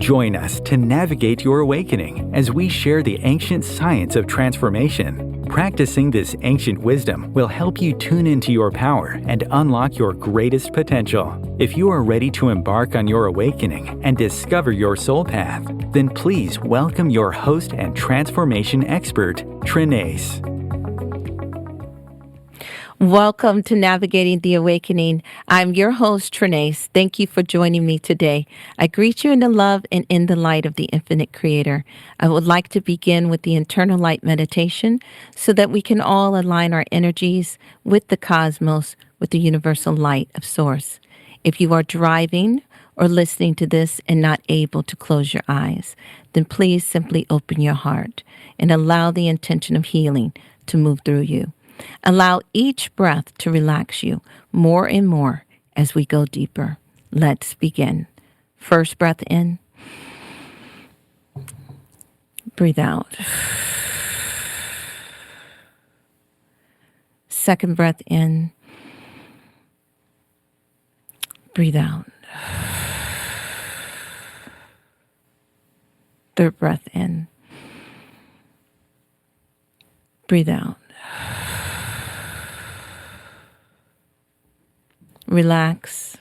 Join us to navigate your awakening as we share the ancient science of transformation. Practicing this ancient wisdom will help you tune into your power and unlock your greatest potential. If you are ready to embark on your awakening and discover your soul path, then please welcome your host and transformation expert, Trenayce. Welcome to Navigating the Awakening. I'm your host, Trenayce. Thank you for joining me today. I greet you in the love and in the light of the Infinite Creator. I would like to begin with the internal light meditation so that we can all align our energies with the cosmos, with the universal light of Source. If you are driving or listening to this and not able to close your eyes, then please simply open your heart and allow the intention of healing to move through you. Allow each breath to relax you more and more as we go deeper. Let's begin. First breath in. Breathe out. Second breath in. Breathe out. Third breath in. Breathe out. Relax.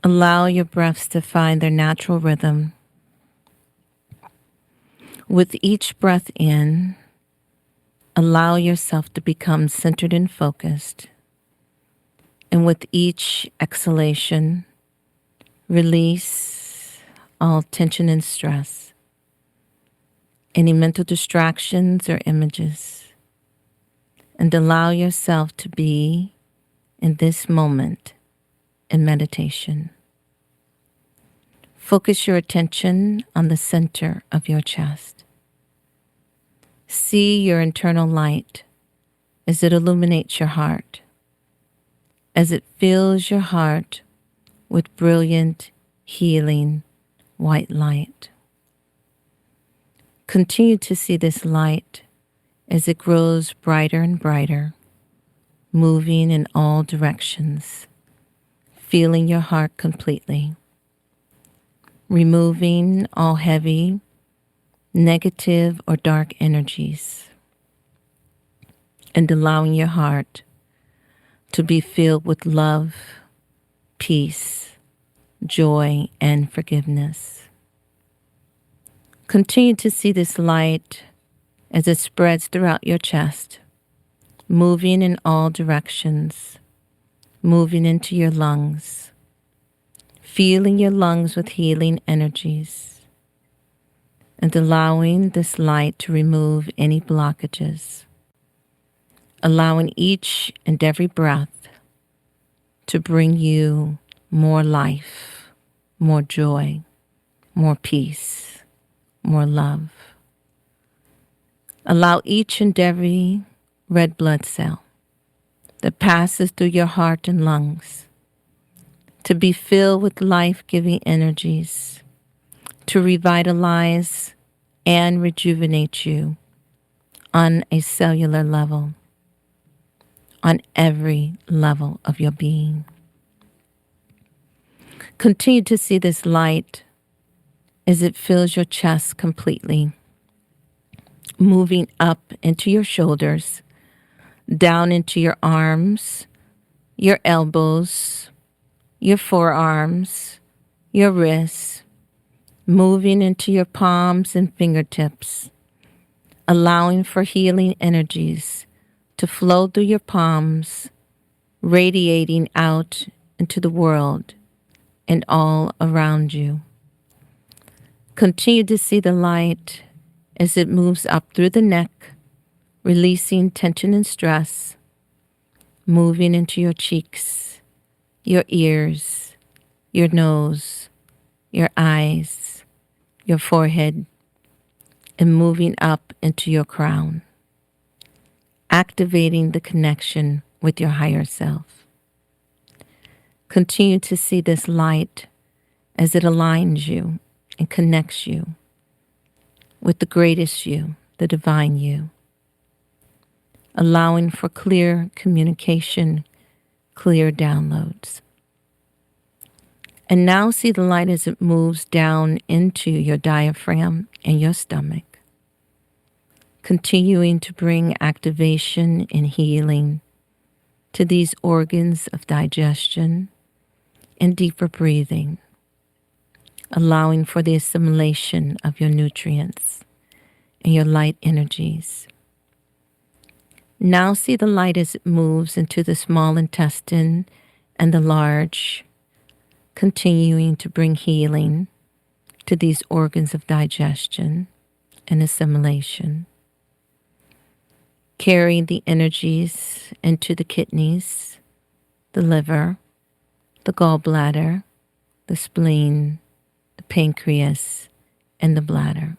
Allow your breaths to find their natural rhythm. With each breath in, allow yourself to become centered and focused. And with each exhalation, release all tension and stress, any mental distractions or images, and allow yourself to be in this moment in meditation. Focus your attention on the center of your chest. See your internal light as it illuminates your heart, as it fills your heart with brilliant, healing, white light. Continue to see this light as it grows brighter and brighter, moving in all directions, feeling your heart completely, removing all heavy, negative, or dark energies, and allowing your heart to be filled with love, peace, joy, and forgiveness. Continue to see this light as it spreads throughout your chest, moving in all directions, moving into your lungs, feeling your lungs with healing energies, and allowing this light to remove any blockages, allowing each and every breath to bring you more life, more joy, more peace, more love. Allow each and every red blood cell that passes through your heart and lungs to be filled with life-giving energies, to revitalize and rejuvenate you on a cellular level, on every level of your being. Continue to see this light as it fills your chest completely, moving up into your shoulders, down into your arms, your elbows, your forearms, your wrists, moving into your palms and fingertips, allowing for healing energies to flow through your palms, radiating out into the world and all around you. Continue to see the light as it moves up through the neck, releasing tension and stress, moving into your cheeks, your ears, your nose, your eyes, your forehead, and moving up into your crown, activating the connection with your higher self. Continue to see this light as it aligns you and connects you with the greatest you, the divine you, allowing for clear communication, clear downloads. And now see the light as it moves down into your diaphragm and your stomach, continuing to bring activation and healing to these organs of digestion and deeper breathing, allowing for the assimilation of your nutrients and your light energies. Now see the light as it moves into the small intestine and the large, continuing to bring healing to these organs of digestion and assimilation, carrying the energies into the kidneys, the liver, the gallbladder, the spleen, the pancreas, and the bladder.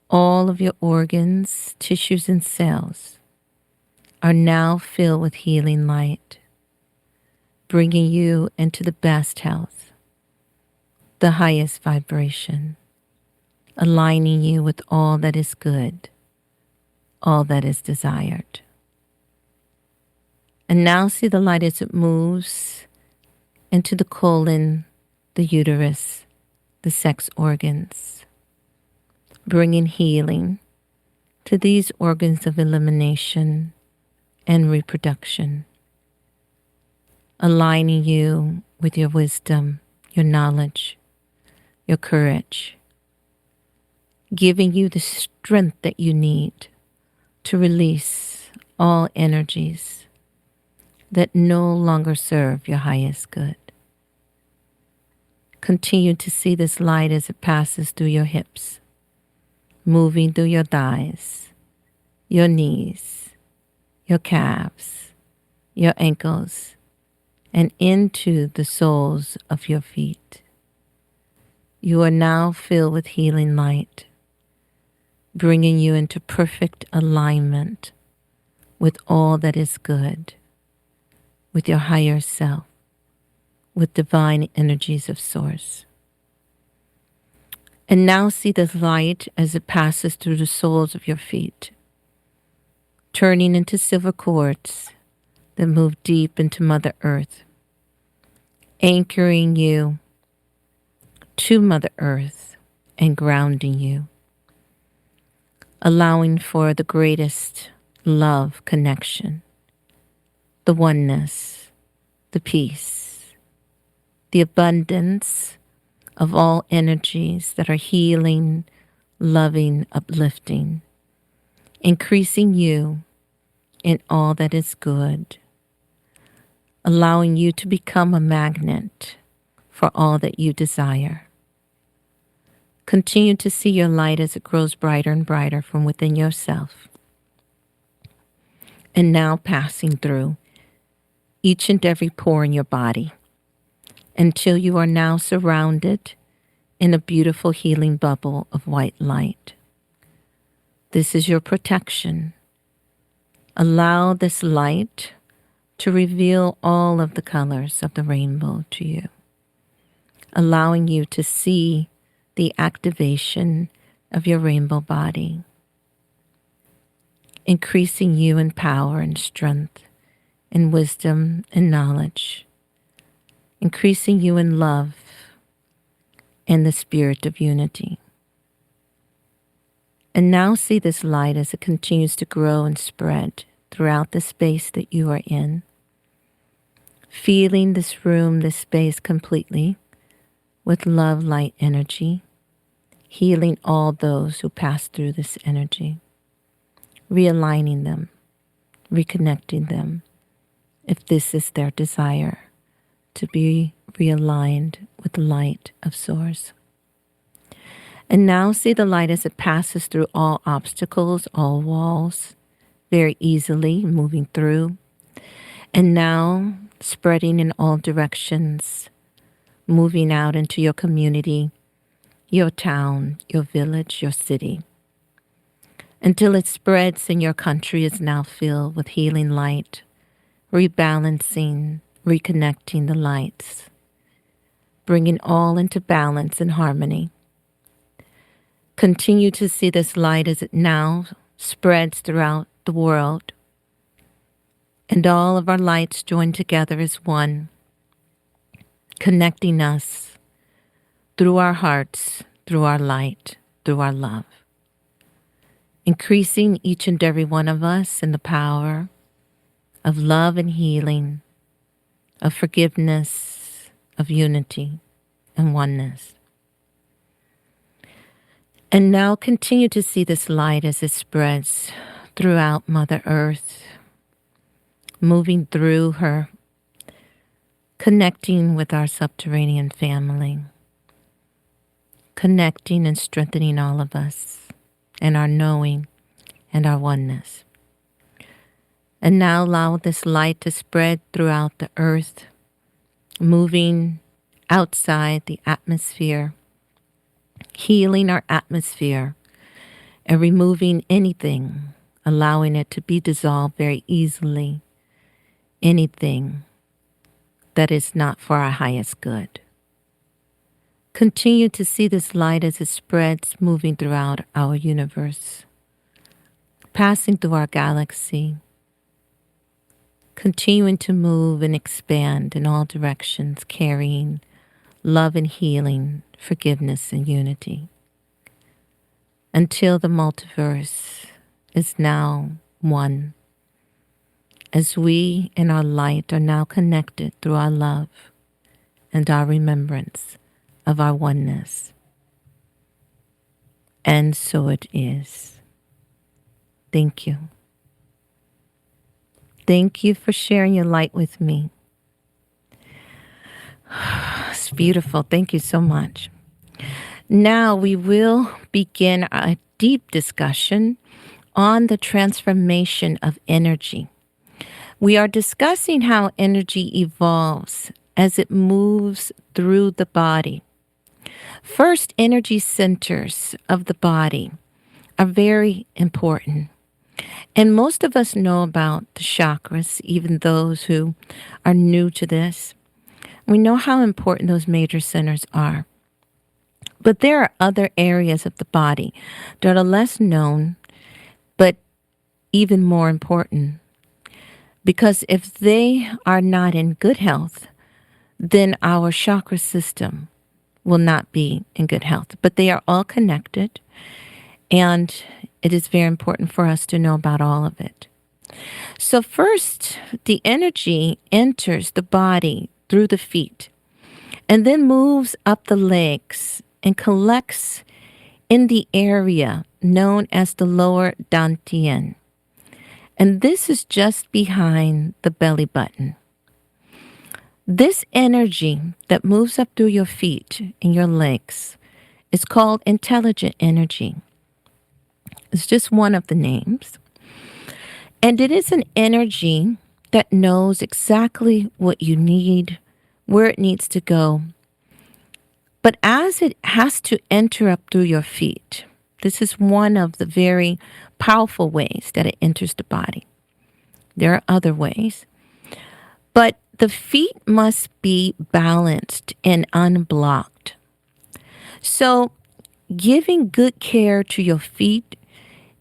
All of your organs, tissues, and cells are now filled with healing light, bringing you into the best health, the highest vibration, aligning you with all that is good, all that is desired. And now see the light as it moves into the colon, the uterus, the sex organs, bringing healing to these organs of elimination and reproduction, aligning you with your wisdom, your knowledge, your courage, giving you the strength that you need to release all energies that no longer serve your highest good. Continue to see this light as it passes through your hips, moving through your thighs, your knees, your calves, your ankles, and into the soles of your feet. You are now filled with healing light, bringing you into perfect alignment with all that is good, with your higher self, with divine energies of Source. And now see the light as it passes through the soles of your feet, turning into silver cords that move deep into Mother Earth, anchoring you to Mother Earth and grounding you, allowing for the greatest love connection, the oneness, the peace, the abundance of all energies that are healing, loving, uplifting, increasing you in all that is good, allowing you to become a magnet for all that you desire. Continue to see your light as it grows brighter and brighter from within yourself, and now passing through each and every pore in your body, until you are now surrounded in a beautiful healing bubble of white light. This is your protection. Allow this light to reveal all of the colors of the rainbow to you, allowing you to see the activation of your rainbow body, increasing you in power and strength, in wisdom and knowledge, increasing you in love and the spirit of unity. And now see this light as it continues to grow and spread throughout the space that you are in, feeling this room, this space completely with love, light, energy, healing all those who pass through this energy, realigning them, reconnecting them, if this is their desire, to be realigned with the light of Source. And now see the light as it passes through all obstacles, all walls, very easily moving through, and now spreading in all directions, moving out into your community, your town, your village, your city, until it spreads and your country is now filled with healing light, rebalancing, reconnecting the lights, bringing all into balance and harmony. Continue to see this light as it now spreads throughout the world, and all of our lights join together as one, connecting us through our hearts, through our light, through our love. Increasing each and every one of us in the power of love and healing, of forgiveness, of unity and oneness. And now continue to see this light as it spreads throughout Mother Earth, moving through her, connecting with our subterranean family, connecting and strengthening all of us and our knowing and our oneness. And now allow this light to spread throughout the earth, moving outside the atmosphere, healing our atmosphere, and removing anything, allowing it to be dissolved very easily, anything that is not for our highest good. Continue to see this light as it spreads, moving throughout our universe, passing through our galaxy, continuing to move and expand in all directions, carrying love and healing, forgiveness and unity, until the multiverse is now one, as we in our light are now connected through our love and our remembrance of our oneness. And so it is. Thank you. Thank you for sharing your light with me. It's beautiful. Thank you so much. Now we will begin a deep discussion on the transformation of energy. We are discussing how energy evolves as it moves through the body. First, energy centers of the body are very important. And most of us know about the chakras, even those who are new to this. We know how important those major centers are. But there are other areas of the body that are less known, but even more important. Because if they are not in good health, then our chakra system will not be in good health. But they are all connected, and it is very important for us to know about all of it. So first, the energy enters the body through the feet and then moves up the legs and collects in the area known as the lower dantian. And this is just behind the belly button. This energy that moves up through your feet and your legs is called intelligent energy. It's just one of the names. And it is an energy that knows exactly what you need, where it needs to go. But as it has to enter up through your feet, this is one of the very powerful ways that it enters the body. There are other ways. But the feet must be balanced and unblocked. So giving good care to your feet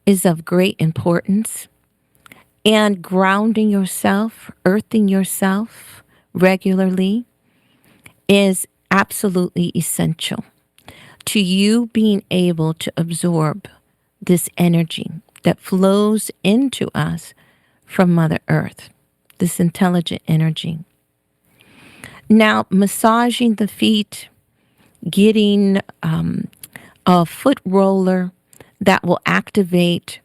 is of great importance, and grounding yourself, earthing yourself regularly is absolutely essential to you being able to absorb this energy that flows into us from Mother Earth, this intelligent energy. Now, massaging the feet, getting a foot roller that will activate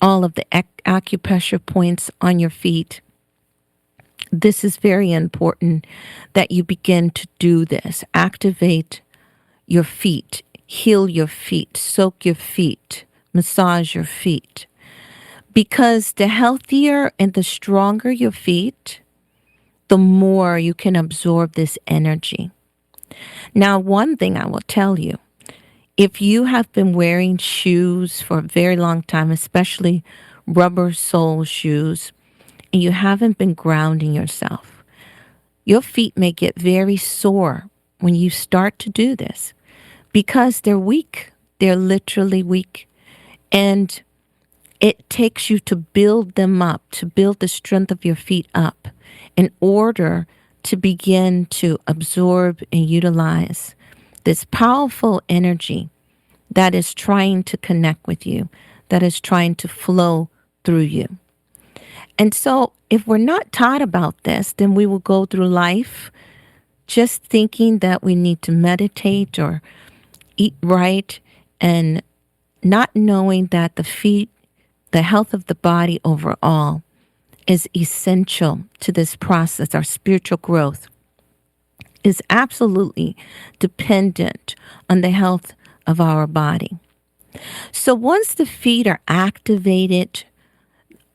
all of the acupressure points on your feet. This is very important that you begin to do this. Activate your feet, heal your feet, soak your feet, massage your feet. Because the healthier and the stronger your feet, the more you can absorb this energy. Now, one thing I will tell you, if you have been wearing shoes for a very long time, especially rubber sole shoes, and you haven't been grounding yourself, your feet may get very sore when you start to do this because they're weak. They're literally weak. And it takes you to build them up, to build the strength of your feet up in order to begin to absorb and utilize this powerful energy that is trying to connect with you, that is trying to flow through you. And so if we're not taught about this, then we will go through life just thinking that we need to meditate or eat right and not knowing that the feet, the health of the body overall, is essential to this process. Our spiritual growth is absolutely dependent on the health of our body. So once the feet are activated,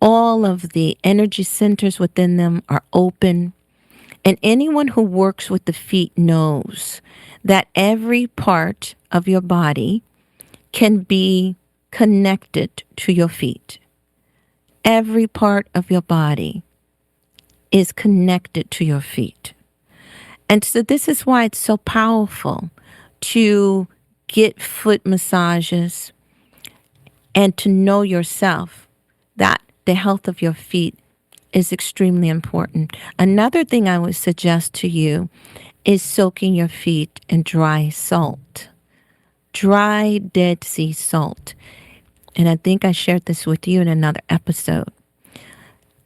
all of the energy centers within them are open, and anyone who works with the feet knows that every part of your body can be connected to your feet. Every part of your body is connected to your feet. And so this is why it's so powerful to get foot massages and to know yourself that the health of your feet is extremely important. Another thing I would suggest to you is soaking your feet in dry salt, dry Dead Sea salt. And I think I shared this with you in another episode.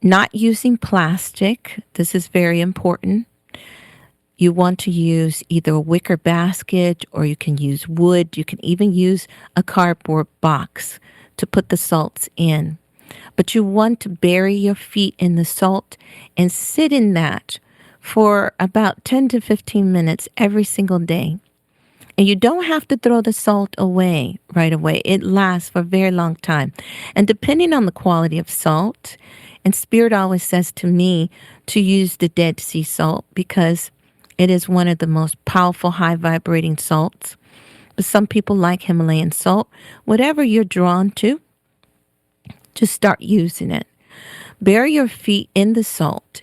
Not using plastic. This is very important. You want to use either a wicker basket or you can use wood. You can even use a cardboard box to put the salts in. But you want to bury your feet in the salt and sit in that for about 10 to 15 minutes every single day. And you don't have to throw the salt away right away. It lasts for a very long time. And depending on the quality of salt, and Spirit always says to me to use the Dead Sea salt because it is one of the most powerful high vibrating salts. But some people like Himalayan salt. Whatever you're drawn to, just start using it. Bury your feet in the salt,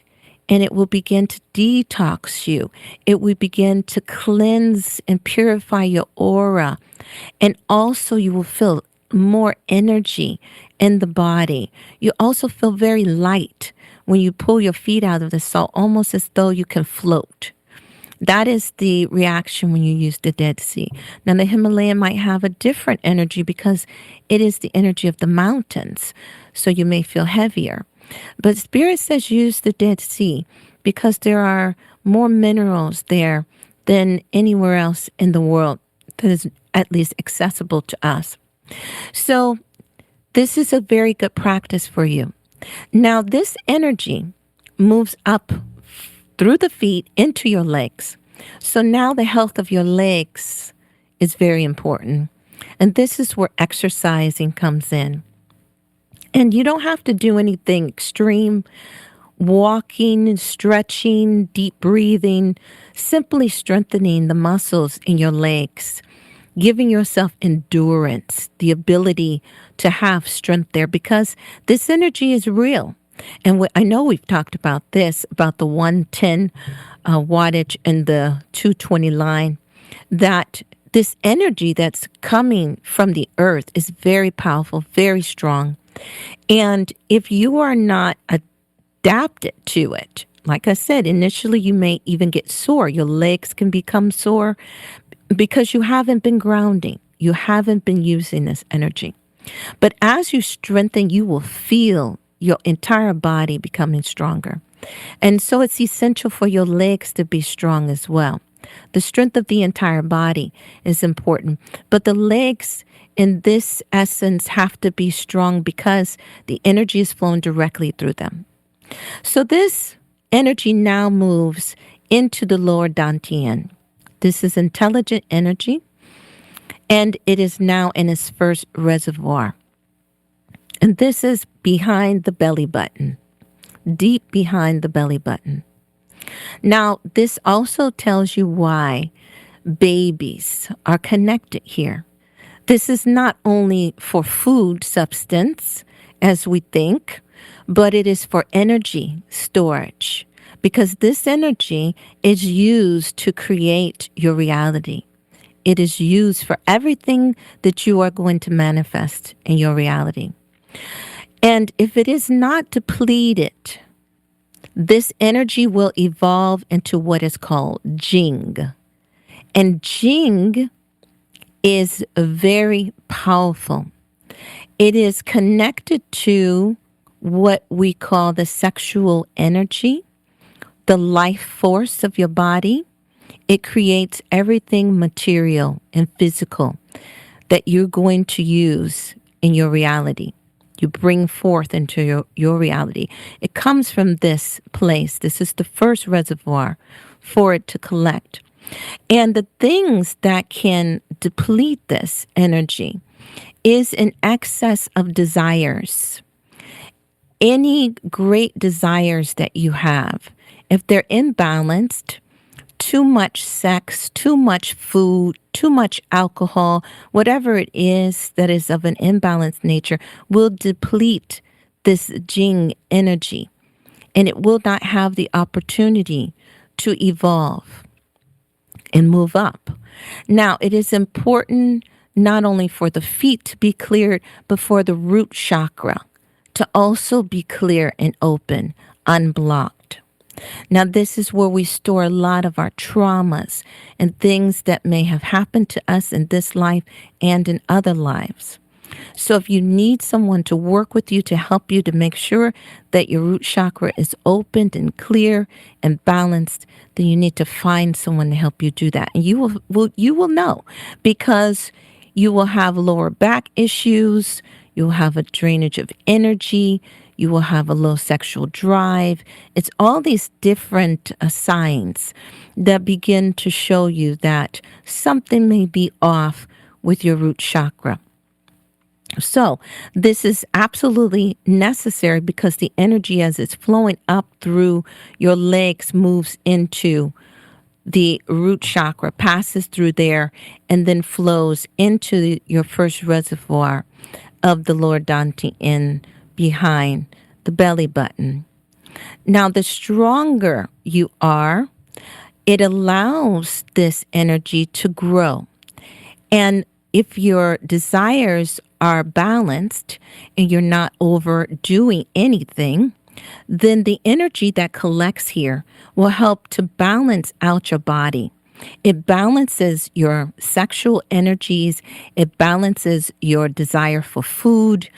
and it will begin to detox you. It will begin to cleanse and purify your aura. And also you will feel more energy in the body. You also feel very light when you pull your feet out of the salt, almost as though you can float. That is the reaction when you use the Dead Sea. Now, the Himalayan might have a different energy because it is the energy of the mountains, so you may feel heavier. But Spirit says use the Dead Sea because there are more minerals there than anywhere else in the world that is at least accessible to us. So this is a very good practice for you. Now, this energy moves up through the feet into your legs. So now the health of your legs is very important. And this is where exercising comes in. And you don't have to do anything extreme. Walking, stretching, deep breathing, simply strengthening the muscles in your legs, giving yourself endurance, the ability to have strength there because this energy is real. And I know we've talked about this, about the 110 wattage and the 220 line, that this energy that's coming from the earth is very powerful, very strong. And if you are not adapted to it, like I said, initially you may even get sore. Your legs can become sore because you haven't been grounding. You haven't been using this energy. But as you strengthen, you will feel your entire body becoming stronger. And so it's essential for your legs to be strong as well. The strength of the entire body is important. But the legs, in this essence, have to be strong because the energy is flowing directly through them. So this energy now moves into the lower dantian. This is intelligent energy, and it is now in its first reservoir. And this is behind the belly button, deep behind the belly button. Now, this also tells you why babies are connected here. This is not only for food substance, as we think, but it is for energy storage, because this energy is used to create your reality. It is used for everything that you are going to manifest in your reality. And if it is not depleted, This energy will evolve into what is called Jing. And Jing is very powerful. It is connected to what we call the sexual energy, the life force of your body. It creates everything material and physical that you're going to use in your reality. You bring forth into your reality. It comes from this place. This is the first reservoir for it to collect. And the things that can deplete this energy is an excess of desires. Any great desires that you have, if they're imbalanced, too much sex, too much food, too much alcohol, whatever it is that is of an imbalanced nature, will deplete this Jing energy. And it will not have the opportunity to evolve and move up. Now, it is important not only for the feet to be cleared, but for the root chakra to also be clear and open, unblocked. Now, this is where we store a lot of our traumas and things that may have happened to us in this life and in other lives. So if you need someone to work with you to help you to make sure that your root chakra is opened and clear and balanced, then you need to find someone to help you do that. And you will know, because you will have lower back issues, you'll have a drainage of energy, you will have a low sexual drive. It's all these different signs that begin to show you that something may be off with your root chakra. So this is absolutely necessary, because the energy as it's flowing up through your legs moves into the root chakra, passes through there, and then flows into your first reservoir of the lower dantian in behind the belly button. Now, the stronger you are, it allows this energy to grow. And if your desires are balanced and you're not overdoing anything, then the energy that collects here will help to balance out your body. It balances your sexual energies, it balances your desire for food,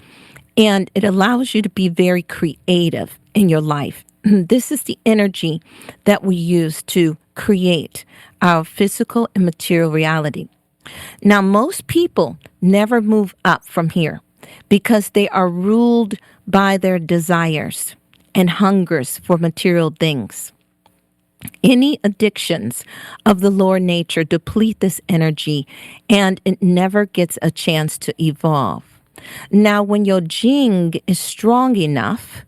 and it allows you to be very creative in your life. This is the energy that we use to create our physical and material reality. Now, most people never move up from here because they are ruled by their desires and hungers for material things. Any addictions of the lower nature deplete this energy, and it never gets a chance to evolve. Now, when your Jing is strong enough,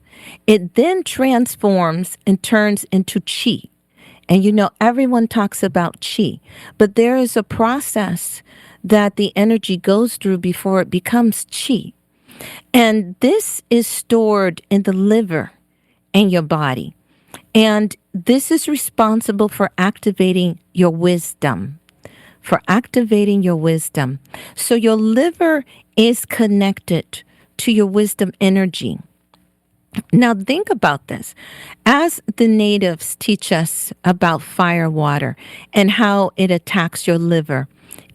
it then transforms and turns into Qi. And you know, everyone talks about Qi, but there is a process that the energy goes through before it becomes Qi. And this is stored in the liver in your body. And this is responsible for activating your wisdom, So your liver is connected to your wisdom energy. Now think about this. As the natives teach us about fire water and how it attacks your liver,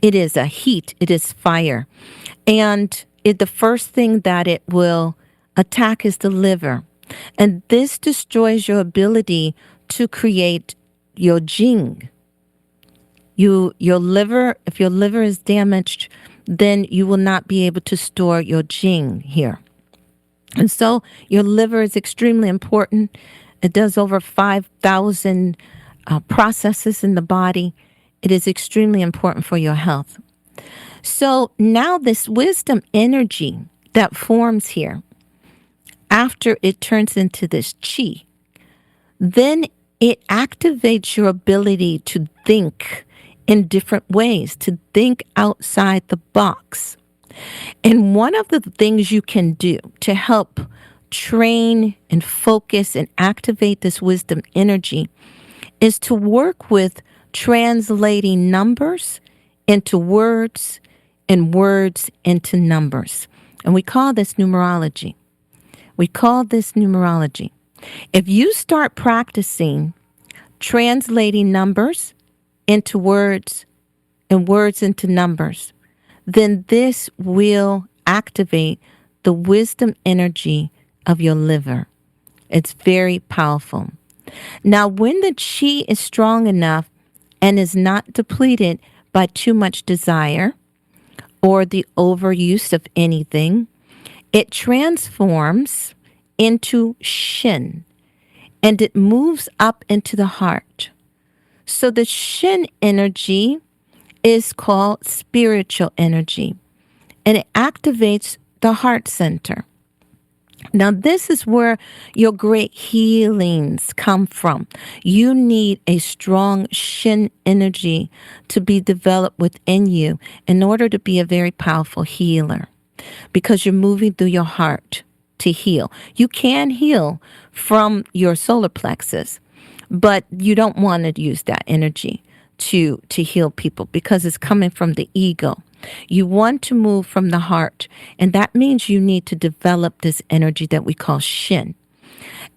it is a heat, it is fire. And the first thing that it will attack is the liver. And this destroys your ability to create your Jing. Your liver, if your liver is damaged, then you will not be able to store your Jing here. And so your liver is extremely important. It does over 5,000 processes in the body. It is extremely important for your health. So now this wisdom energy that forms here, after it turns into this Qi, then it activates your ability to think in different ways, to think outside the box. And one of the things you can do to help train and focus and activate this wisdom energy is to work with translating numbers into words and words into numbers. And we call this numerology. If you start practicing translating numbers into words and words into numbers, then this will activate the wisdom energy of your liver. It's very powerful. Now, when the chi is strong enough and is not depleted by too much desire or the overuse of anything, it transforms into shin and it moves up into the heart. So the shin energy is called spiritual energy, and it activates the heart center. Now, this is where your great healings come from. You need a strong shin energy to be developed within you in order to be a very powerful healer, because you're moving through your heart to heal. You can heal from your solar plexus, but you don't want to use that energy to heal people because it's coming from the ego. You want to move from the heart, and that means you need to develop this energy that we call shin.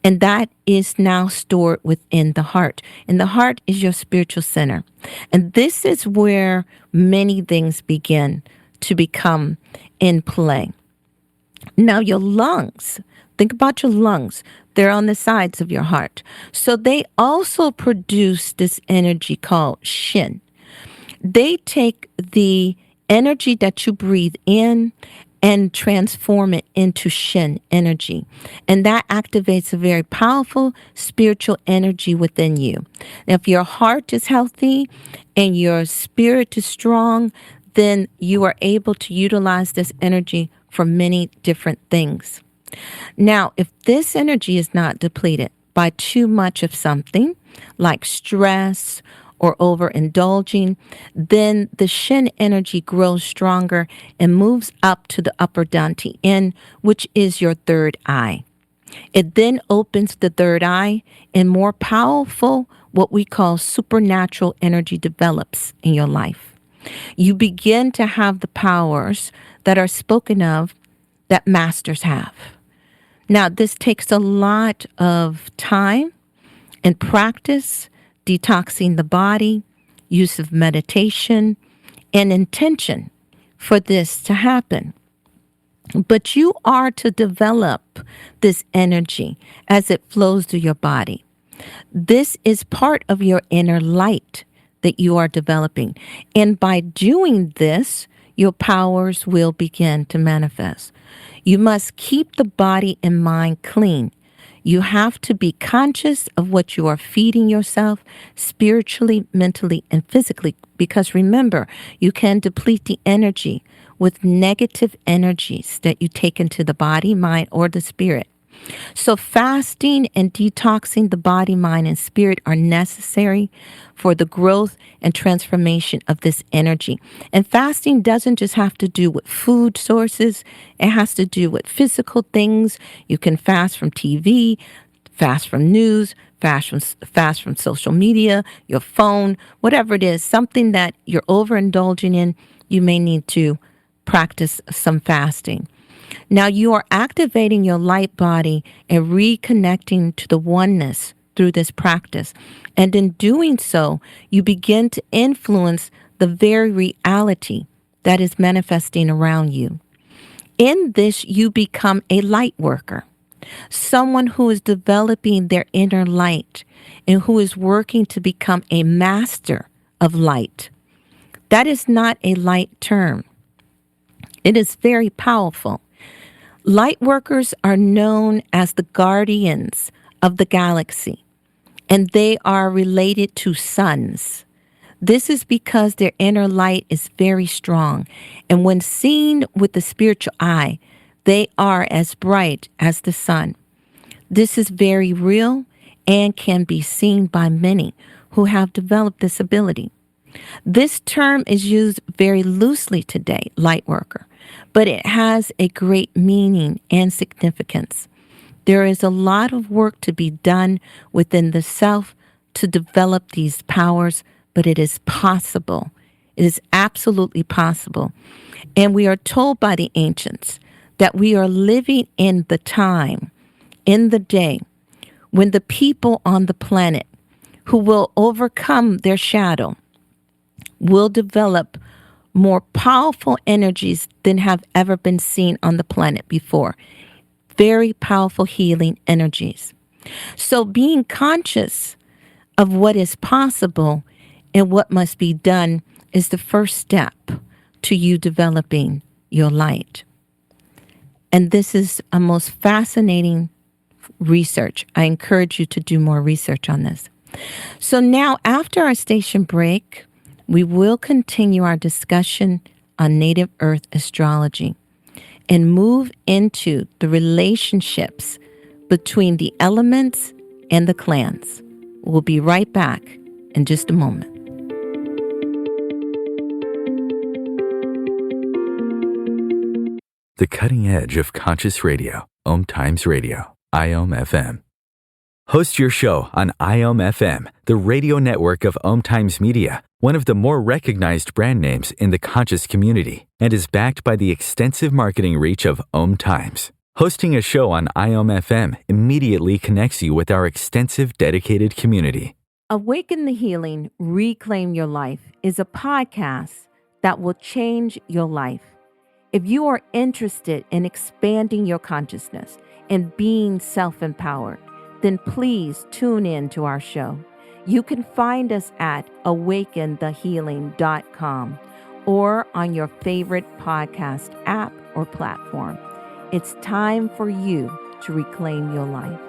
And that is now stored within the heart. And the heart is your spiritual center. And this is where many things begin to become in play. Now, your lungs, think about your lungs. They're on the sides of your heart. So they also produce this energy called shin. They take the energy that you breathe in and transform it into shin energy. And that activates a very powerful spiritual energy within you. Now, if your heart is healthy and your spirit is strong, then you are able to utilize this energy for many different things. Now, if this energy is not depleted by too much of something like stress or overindulging, then the shin energy grows stronger and moves up to the upper dantian, which is your third eye. It then opens the third eye, and more powerful, what we call supernatural energy develops in your life. You begin to have the powers that are spoken of that masters have. Now, this takes a lot of time and practice, detoxing the body, use of meditation, and intention for this to happen. But you are to develop this energy as it flows through your body. This is part of your inner light that you are developing. And by doing this, your powers will begin to manifest. You must keep the body and mind clean. You have to be conscious of what you are feeding yourself spiritually, mentally, and physically. Because remember, you can deplete the energy with negative energies that you take into the body, mind, or the spirit. So fasting and detoxing the body, mind, and spirit are necessary for the growth and transformation of this energy. And fasting doesn't just have to do with food sources. It has to do with physical things. You can fast from TV, fast from news, fast from social media, your phone, whatever it is, something that you're overindulging in, you may need to practice some fasting. Now you are activating your light body and reconnecting to the oneness through this practice. And in doing so, you begin to influence the very reality that is manifesting around you. In this, you become a light worker, someone who is developing their inner light and who is working to become a master of light. That is not a light term. It is very powerful. Light workers are known as the guardians of the galaxy, and they are related to suns. This is because their inner light is very strong, and when seen with the spiritual eye, they are as bright as the sun. This is very real and can be seen by many who have developed this ability. This term is used very loosely today, light worker, but it has a great meaning and significance. There is a lot of work to be done within the self to develop these powers, but it is possible. It is absolutely possible. And we are told by the ancients that we are living in the time, in the day, when the people on the planet who will overcome their shadow will develop more powerful energies than have ever been seen on the planet before. Very powerful healing energies. So being conscious of what is possible and what must be done is the first step to you developing your light. And this is a most fascinating research. I encourage you to do more research on this. So now, after our station break, we will continue our discussion on native Earth astrology and move into the relationships between the elements and the clans. We'll be right back in just a moment. The cutting edge of conscious radio, Om Times Radio, IOM FM. Host your show on IOM FM, the radio network of Om Times Media, one of the more recognized brand names in the conscious community, and is backed by the extensive marketing reach of Om Times. Hosting a show on IOM FM immediately connects you with our extensive dedicated community. Awaken the Healing, Reclaim Your Life is a podcast that will change your life. If you are interested in expanding your consciousness and being self-empowered, then please tune in to our show. You can find us at awakenthehealing.com or on your favorite podcast app or platform. It's time for you to reclaim your life.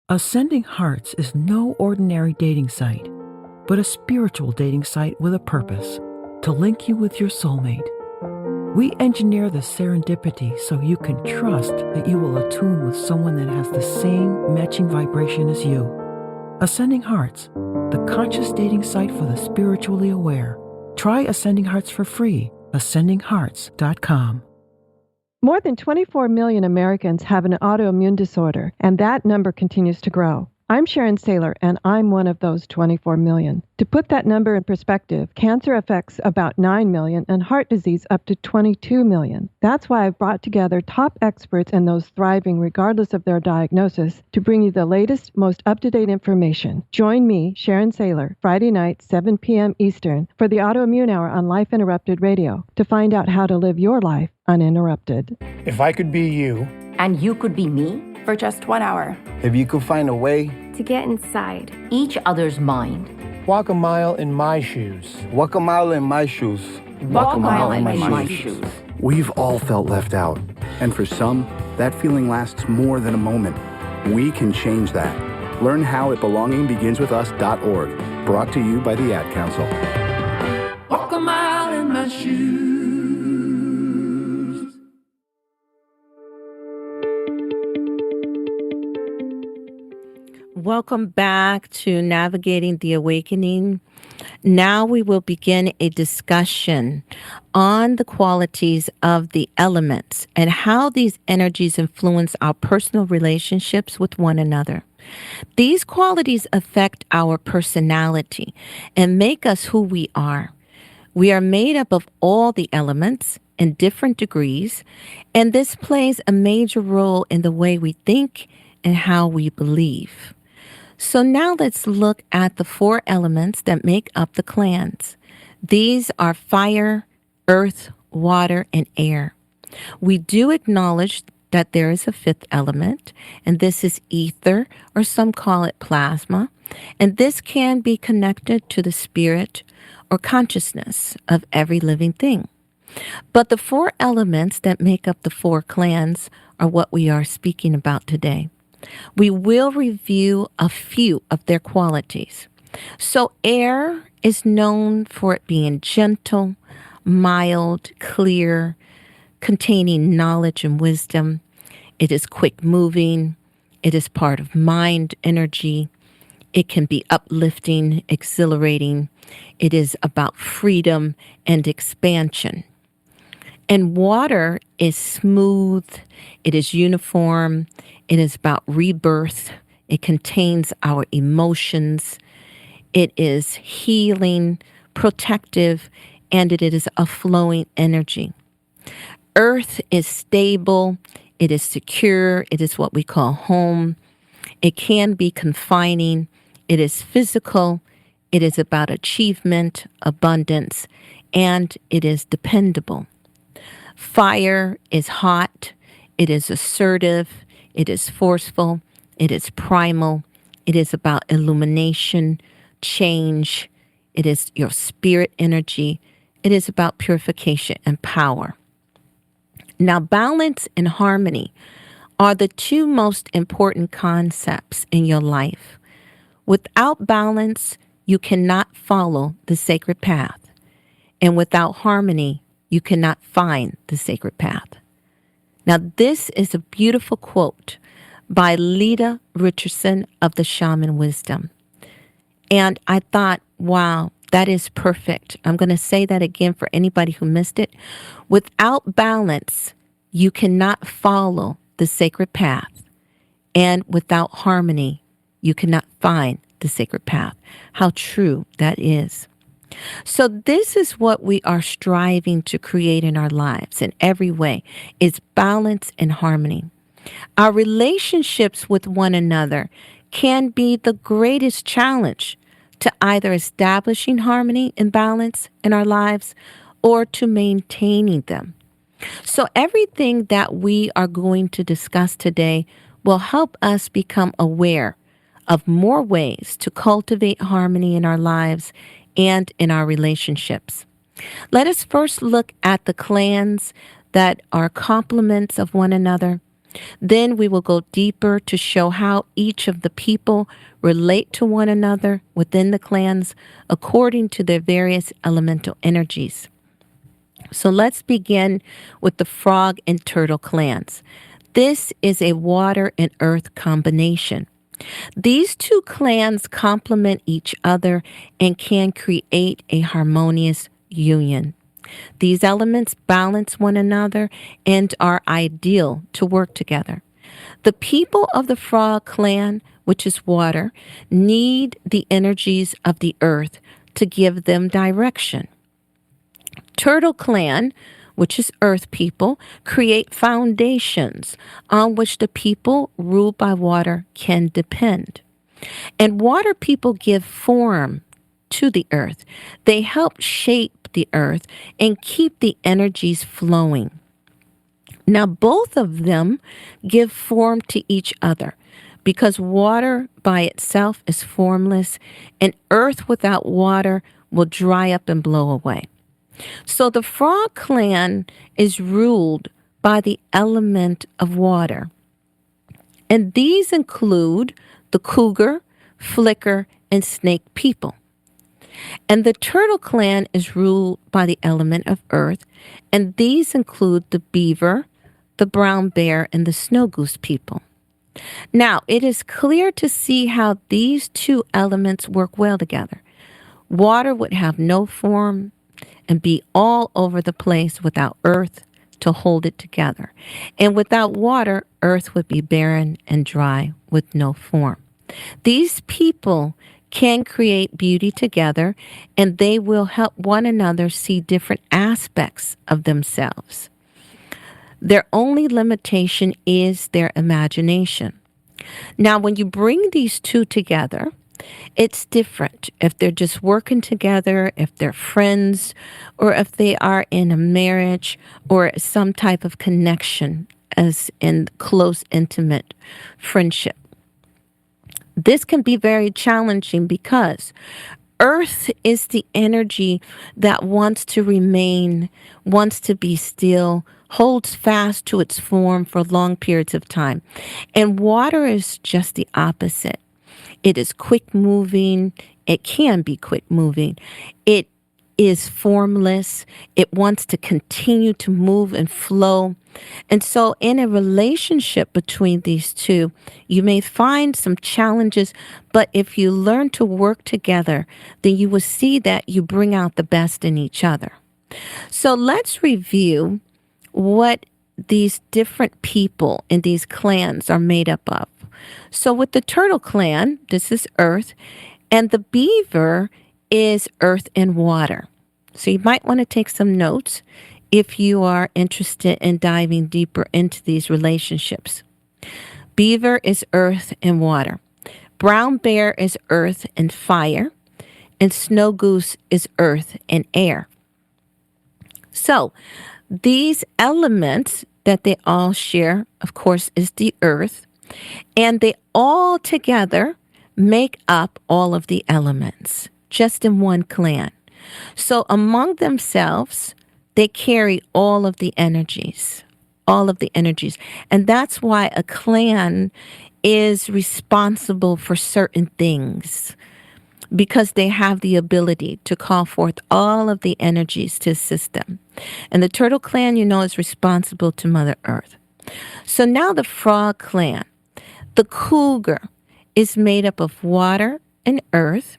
Ascending Hearts is no ordinary dating site, but a spiritual dating site with a purpose, to link you with your soulmate. We engineer the serendipity so you can trust that you will attune with someone that has the same matching vibration as you. Ascending Hearts, the conscious dating site for the spiritually aware. Try Ascending Hearts for free. AscendingHearts.com. More than 24 million Americans have an autoimmune disorder, and that number continues to grow. I'm Sharon Saylor, and I'm one of those 24 million. To put that number in perspective, cancer affects about 9 million and heart disease up to 22 million. That's why I've brought together top experts and those thriving regardless of their diagnosis to bring you the latest, most up-to-date information. Join me, Sharon Saylor, Friday night, 7 p.m. Eastern, for the Autoimmune Hour on Life Interrupted Radio to find out how to live your life uninterrupted. If I could be you, and you could be me, for just 1 hour. if you could find a way, To get inside. each other's mind. walk a mile in my shoes. Walk a mile in my shoes. Walk a mile in my shoes. We've all felt left out, and for some, that feeling lasts more than a moment. We can change that. Learn how at belongingbeginswithus.org, brought to you by the Ad Council. Walk a mile in my shoes. Welcome back to Navigating the Awakening. Now we will begin a discussion on the qualities of the elements and how these energies influence our personal relationships with one another. These qualities affect our personality and make us who we are. We are made up of all the elements in different degrees, and this plays a major role in the way we think and how we believe. So now let's look at the 4 elements that make up the clans. These are fire, earth, water, and air. We do acknowledge that there is a 5th element, and this is ether, or some call it plasma, and this can be connected to the spirit or consciousness of every living thing. But the 4 elements that make up the 4 clans are what we are speaking about today. We will review a few of their qualities. So air is known for it being gentle, mild, clear, containing knowledge and wisdom. It is quick moving. It is part of mind energy. It can be uplifting, exhilarating. It is about freedom and expansion. And water is smooth. It is uniform. It is about rebirth. It contains our emotions. It is healing, protective, and it is a flowing energy. Earth is stable. It is secure. It is what we call home. It can be confining. It is physical. It is about achievement, abundance, and it is dependable. Fire is hot. It is assertive. It is forceful. It is primal. It is about illumination, change. It is your spirit energy. It is about purification and power. Now, balance and harmony are the two most important concepts in your life. Without balance, you cannot follow the sacred path. And without harmony, you cannot find the sacred path. Now, this is a beautiful quote by Lita Richardson of the Shaman Wisdom. And I thought, wow, that is perfect. I'm going to say that again for anybody who missed it. Without balance, you cannot follow the sacred path. And without harmony, you cannot find the sacred path. How true that is. So this is what we are striving to create in our lives in every way, is balance and harmony. Our relationships with one another can be the greatest challenge to either establishing harmony and balance in our lives or to maintaining them. So everything that we are going to discuss today will help us become aware of more ways to cultivate harmony in our lives and in our relationships. Let us first look at the clans that are complements of one another. Then we will go deeper to show how each of the people relate to one another within the clans according to their various elemental energies. So let's begin with the frog and turtle clans. This is a water and earth combination. These two clans complement each other and can create a harmonious union. These elements balance one another and are ideal to work together. The people of the frog clan, which is water, need the energies of the earth to give them direction. Turtle clan, which is earth people, create foundations on which the people ruled by water can depend. And water people give form to the earth. They help shape the earth and keep the energies flowing. Now, both of them give form to each other because water by itself is formless and earth without water will dry up and blow away. So the frog clan is ruled by the element of water. And these include the cougar, flicker, and snake people. And the turtle clan is ruled by the element of earth. And these include the beaver, the brown bear, and the snow goose people. Now, it is clear to see how these two elements work well together. Water would have no form and be all over the place without earth to hold it together. And without water, earth would be barren and dry with no form. These people can create beauty together, and they will help one another see different aspects of themselves. Their only limitation is their imagination. Now, when you bring these two together, it's different if they're just working together, if they're friends, or if they are in a marriage or some type of connection as in close, intimate friendship. This can be very challenging because earth is the energy that wants to remain, wants to be still, holds fast to its form for long periods of time. And water is just the opposite. It is quick moving. It can be quick moving. It is formless. It wants to continue to move and flow. And so in a relationship between these two, you may find some challenges, but if you learn to work together, then you will see that you bring out the best in each other. So let's review what these different people in these clans are made up of. So with the turtle clan, this is earth, and the beaver is earth and water. So you might want to take some notes. if you are interested in diving deeper into these relationships. Beaver is earth and water. Brown bear is earth and fire. And snow goose is earth and air. So these elements that they all share, of course, is the earth. And they all together make up all of the elements, just in one clan. So among themselves, they carry all of the energies. And that's why a clan is responsible for certain things, because they have the ability to call forth all of the energies to assist them. And the turtle clan, is responsible to Mother Earth. So now the frog clan. The cougar is made up of water and earth.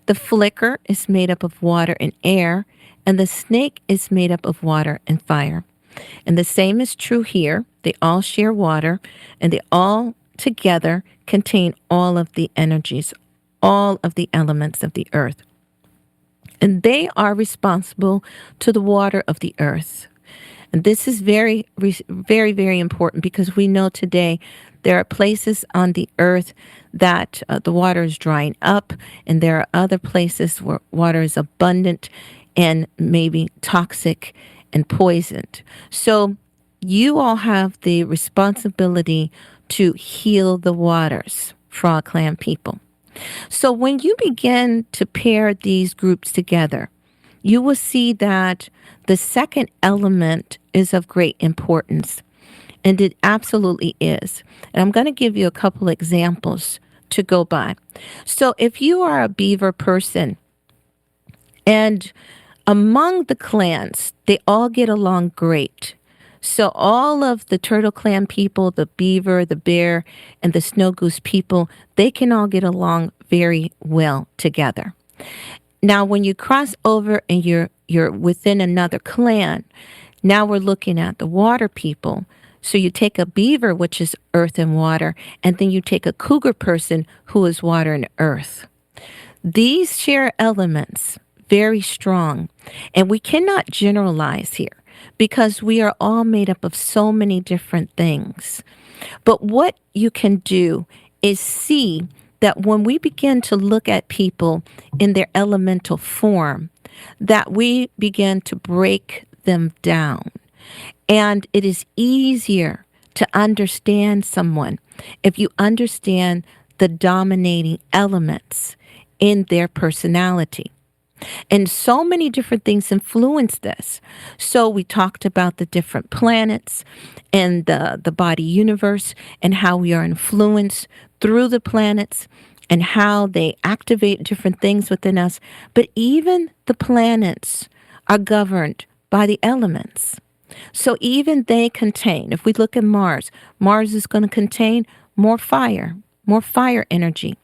The flicker is made up of water and air. And the snake is made up of water and fire. And the same is true here. They all share water, and they all together contain all of the energies, all of the elements of the earth. And they are responsible to the water of the earth. And this is very, very, very important, because we know today there are places on the earth that the water is drying up, and there are other places where water is abundant and maybe toxic and poisoned. So you all have the responsibility to heal the waters, Frog Clan people. So when you begin to pair these groups together, you will see that the second element is of great importance. And it absolutely is. And I'm going to give you a couple examples to go by. So if you are a beaver person, and among the clans, they all get along great. So all of the turtle clan people, the beaver, the bear, and the snow goose people, they can all get along very well together. Now, when you cross over and you're within another clan, now we're looking at the water people. So you take a beaver, which is earth and water, and then you take a cougar person who is water and earth. These share elements very strong, and we cannot generalize here because we are all made up of so many different things. But what you can do is see that when we begin to look at people in their elemental form, that we begin to break them down. And it is easier to understand someone if you understand the dominating elements in their personality. And so many different things influence this. So we talked about the different planets and the body universe and how we are influenced through the planets and how they activate different things within us. But even the planets are governed by the elements. So even they contain, if we look at Mars, Mars is going to contain more fire energy.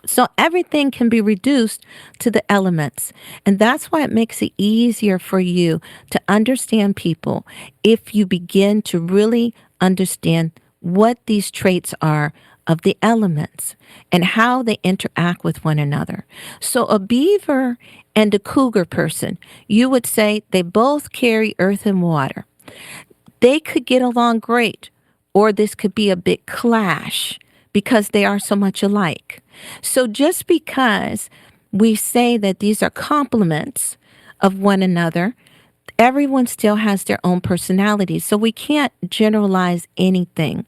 So everything can be reduced to the elements. And that's why it makes it easier for you to understand people if you begin to really understand what these traits are of the elements and how they interact with one another. So a beaver and a cougar person, you would say they both carry earth and water. They could get along great, or this could be a big clash because they are so much alike. So just because we say that these are complements of one another, everyone still has their own personality. So we can't generalize anything.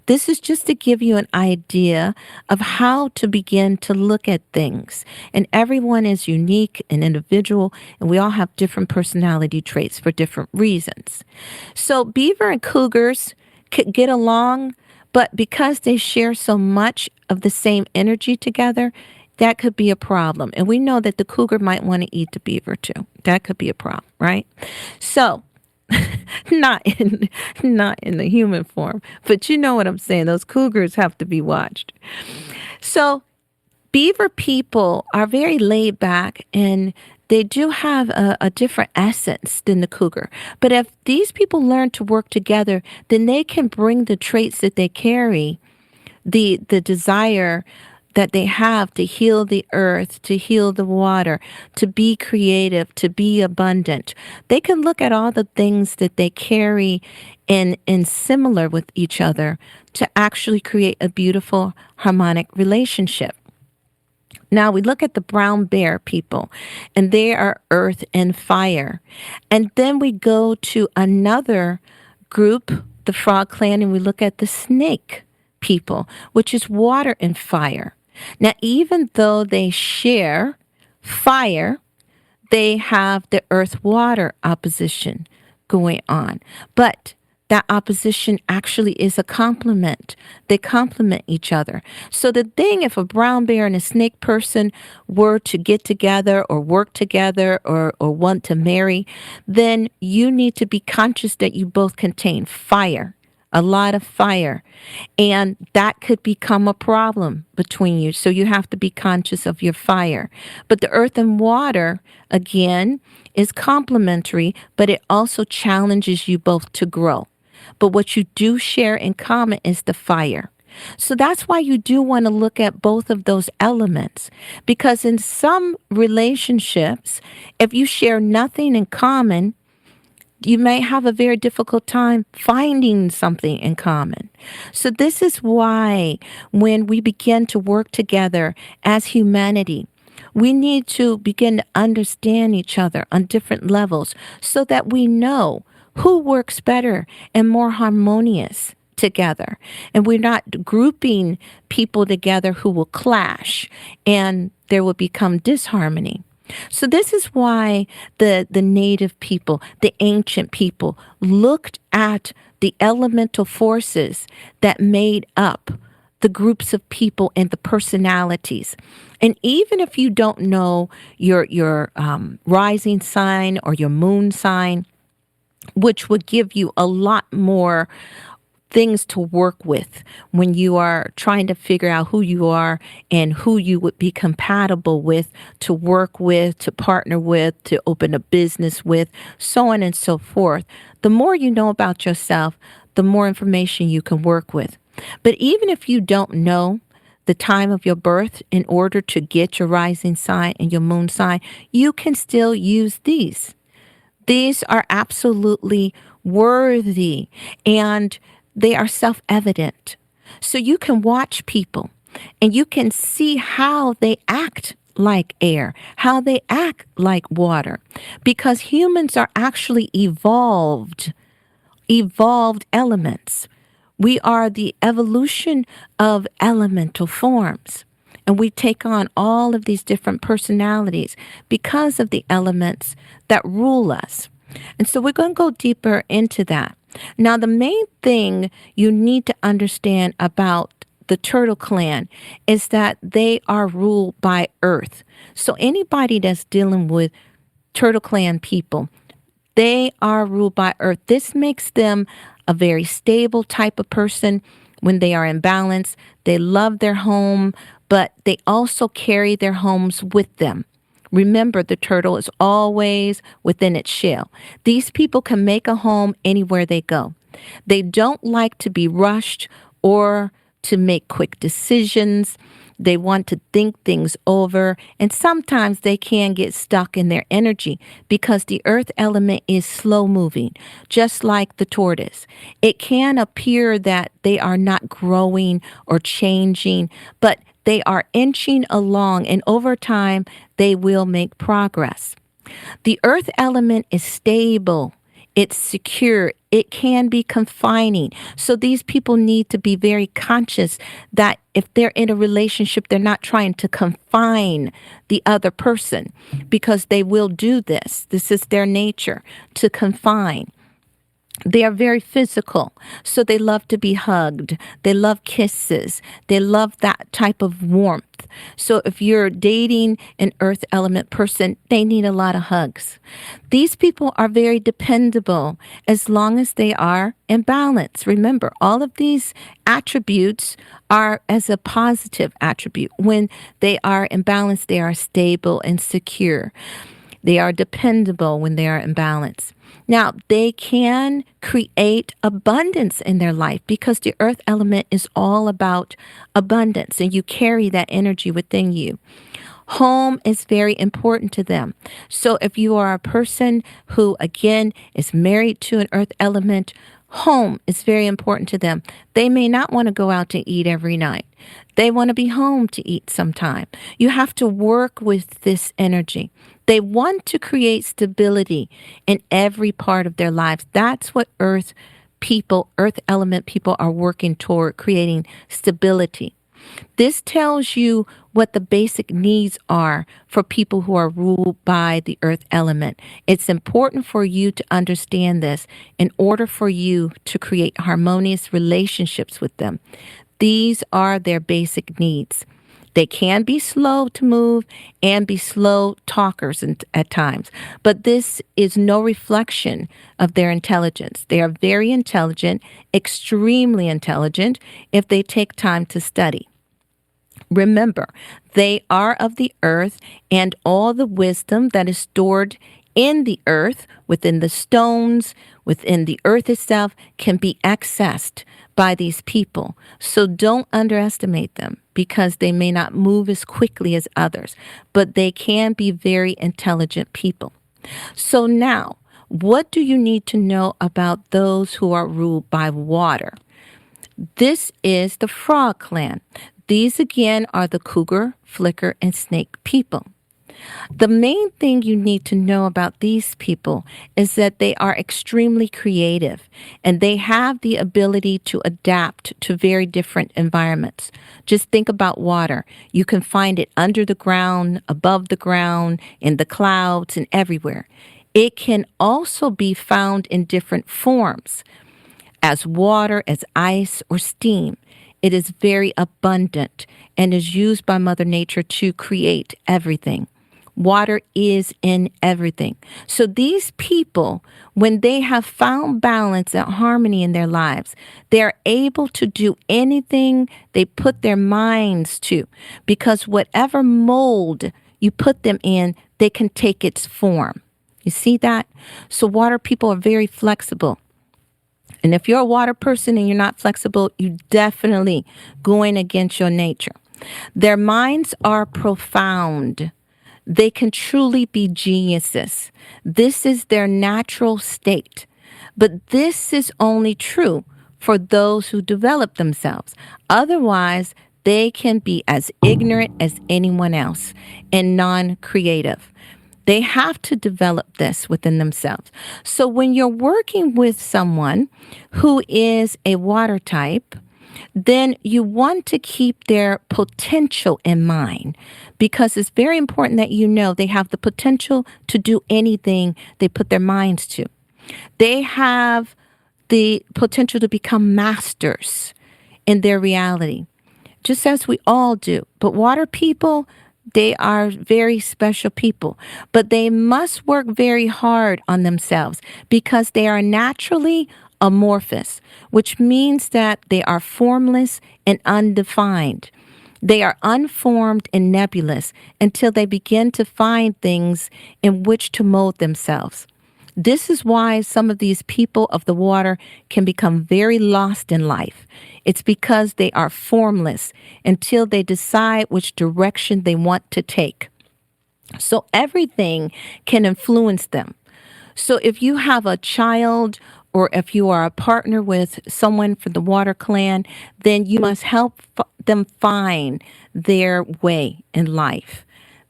This is just to give you an idea of how to begin to look at things. And everyone is unique and individual, and we all have different personality traits for different reasons. So beaver and cougars could get along, but because they share so much of the same energy together, that could be a problem. And we know that the cougar might want to eat the beaver too. That could be a problem, right? So, not in the human form, but you know what I'm saying. Those cougars have to be watched. So, beaver people are very laid back, and they do have a different essence than the cougar. But if these people learn to work together, then they can bring the traits that they carry, the desire, that they have to heal the earth, to heal the water, to be creative, to be abundant. They can look at all the things that they carry in similar with each other to actually create a beautiful harmonic relationship. Now we look at the brown bear people, and they are earth and fire. And then we go to another group, the frog clan, and we look at the snake people, which is water and fire. Now, even though they share fire, they have the earth-water opposition going on. But that opposition actually is a complement. They complement each other. So the thing, if a brown bear and a snake person were to get together or work together or want to marry, then you need to be conscious that you both contain fire, a lot of fire, and that could become a problem between you. So you have to be conscious of your fire. But the earth and water, again, is complementary, but it also challenges you both to grow. But what you do share in common is the fire. So that's why you do want to look at both of those elements, because in some relationships, if you share nothing in common, you may have a very difficult time finding something in common. So this is why when we begin to work together as humanity, we need to begin to understand each other on different levels so that we know who works better and more harmonious together. And we're not grouping people together who will clash and there will become disharmony. So this is why the native people, the ancient people, looked at the elemental forces that made up the groups of people and the personalities. And even if you don't know your rising sign or your moon sign, which would give you a lot more things to work with when you are trying to figure out who you are and who you would be compatible with, to work with, to partner with, to open a business with, so on and so forth. The more you know about yourself, the more information you can work with. But even if you don't know the time of your birth in order to get your rising sign and your moon sign, you can still use these. These are absolutely worthy, and they are self-evident. So you can watch people and you can see how they act like air, how they act like water, because humans are actually evolved elements. We are the evolution of elemental forms. And we take on all of these different personalities because of the elements that rule us. And so we're going to go deeper into that. Now, the main thing you need to understand about the Turtle Clan is that they are ruled by Earth. So anybody that's dealing with Turtle Clan people, they are ruled by Earth. This makes them a very stable type of person when they are in balance. They love their home, but they also carry their homes with them. Remember, the turtle is always within its shell. These people can make a home anywhere they go. They don't like to be rushed or to make quick decisions. They want to think things over, and sometimes they can get stuck in their energy because the earth element is slow moving, just like the tortoise. It can appear that they are not growing or changing, but they are inching along, and over time, they will make progress. The earth element is stable. It's secure. It can be confining. So these people need to be very conscious that if they're in a relationship, they're not trying to confine the other person, because they will do this. This is their nature, to confine. They are very physical, so they love to be hugged. They love kisses. They love that type of warmth. So if you're dating an earth element person, they need a lot of hugs. These people are very dependable as long as they are in balance. Remember, all of these attributes are as a positive attribute. When they are in balance, they are stable and secure. They are dependable when they are in balance. Now, they can create abundance in their life because the earth element is all about abundance, and you carry that energy within you. Home is very important to them. So if you are a person who, again, is married to an earth element, home is very important to them. They may not want to go out to eat every night. They want to be home to eat sometime. You have to work with this energy. They want to create stability in every part of their lives. That's what earth element people are working toward, creating stability. This tells you what the basic needs are for people who are ruled by the earth element. It's important for you to understand this in order for you to create harmonious relationships with them. These are their basic needs. They can be slow to move and be slow talkers at times, but this is no reflection of their intelligence. They are very intelligent, extremely intelligent, if they take time to study. Remember, they are of the earth, and all the wisdom that is stored in the earth, within the stones, within the earth itself, can be accessed by these people. So don't underestimate them, because they may not move as quickly as others, but they can be very intelligent people. So now, what do you need to know about those who are ruled by water? This is the frog clan. These again are the cougar, flicker, and snake people. The main thing you need to know about these people is that they are extremely creative, and they have the ability to adapt to very different environments. Just think about water. You can find it under the ground, above the ground, in the clouds, and everywhere. It can also be found in different forms, as water, as ice, or steam. It is very abundant and is used by Mother Nature to create everything. Water is in everything. So these people, when they have found balance and harmony in their lives, they're able to do anything they put their minds to, because whatever mold you put them in, they can take its form. You see that? So water people are very flexible. And if you're a water person and you're not flexible, you're definitely going against your nature. Their minds are profound. They can truly be geniuses. This is their natural state. But this is only true for those who develop themselves. Otherwise, they can be as ignorant as anyone else and non-creative. They have to develop this within themselves. So when you're working with someone who is a water type, then you want to keep their potential in mind, because it's very important that you know they have the potential to do anything they put their minds to. They have the potential to become masters in their reality, just as we all do. But water people, they are very special people, but they must work very hard on themselves because they are naturally amorphous, which means that they are formless and undefined. They are unformed and nebulous until they begin to find things in which to mold themselves. This is why some of these people of the water can become very lost in life. It's because they are formless until they decide which direction they want to take. So everything can influence them. So if you have a child, or if you are a partner with someone from the water clan, then you must help them find their way in life.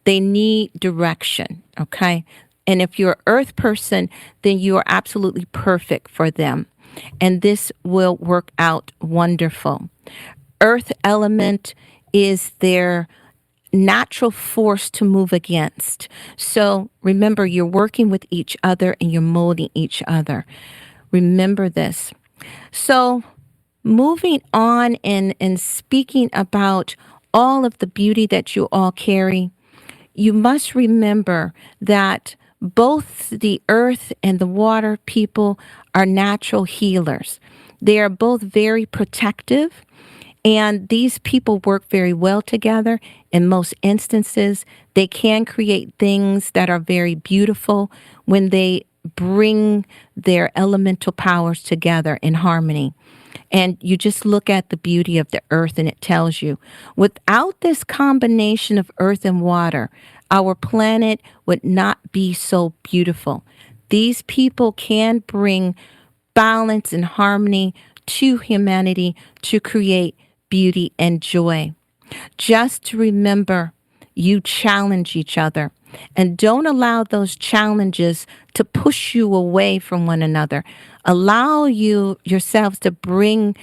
They need direction, okay? And if you're an earth person, then you are absolutely perfect for them. And this will work out wonderful. Earth element is their natural force to move against. So remember, you're working with each other and you're molding each other. Remember this. So moving on and speaking about all of the beauty that you all carry, you must remember that both the earth and the water people are natural healers. They are both very protective, and these people work very well together. In most instances, they can create things that are very beautiful when they bring their elemental powers together in harmony. And you just look at the beauty of the earth, and it tells you, without this combination of earth and water, our planet would not be so beautiful. These people can bring balance and harmony to humanity to create beauty and joy. Just to remember, you challenge each other, and don't allow those challenges to push you away from one another. Allow yourselves to bring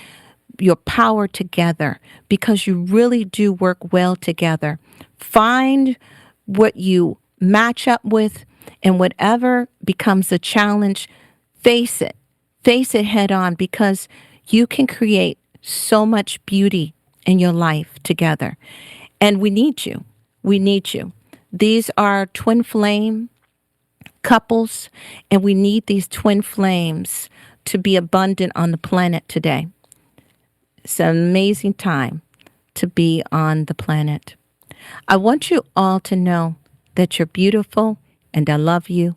your power together, because you really do work well together. Find what you match up with, and whatever becomes a challenge, face it. Face it head on, because you can create so much beauty in your life together. And we need you. We need you. These are twin flame couples, and we need these twin flames to be abundant on the planet today. It's an amazing time to be on the planet. I want you all to know that you're beautiful, and I love you,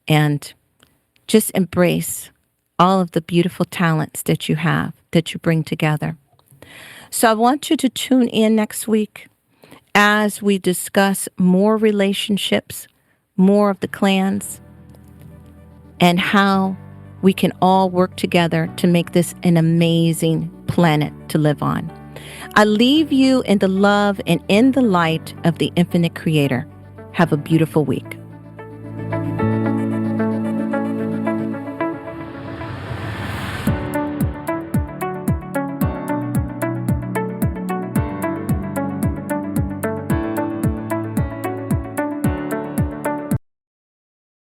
and just embrace all of the beautiful talents that you have, that you bring together. So I want you to tune in next week as we discuss more relationships, more of the clans, and how we can all work together to make this an amazing planet to live on. I leave you in the love and in the light of the infinite creator. Have a beautiful week.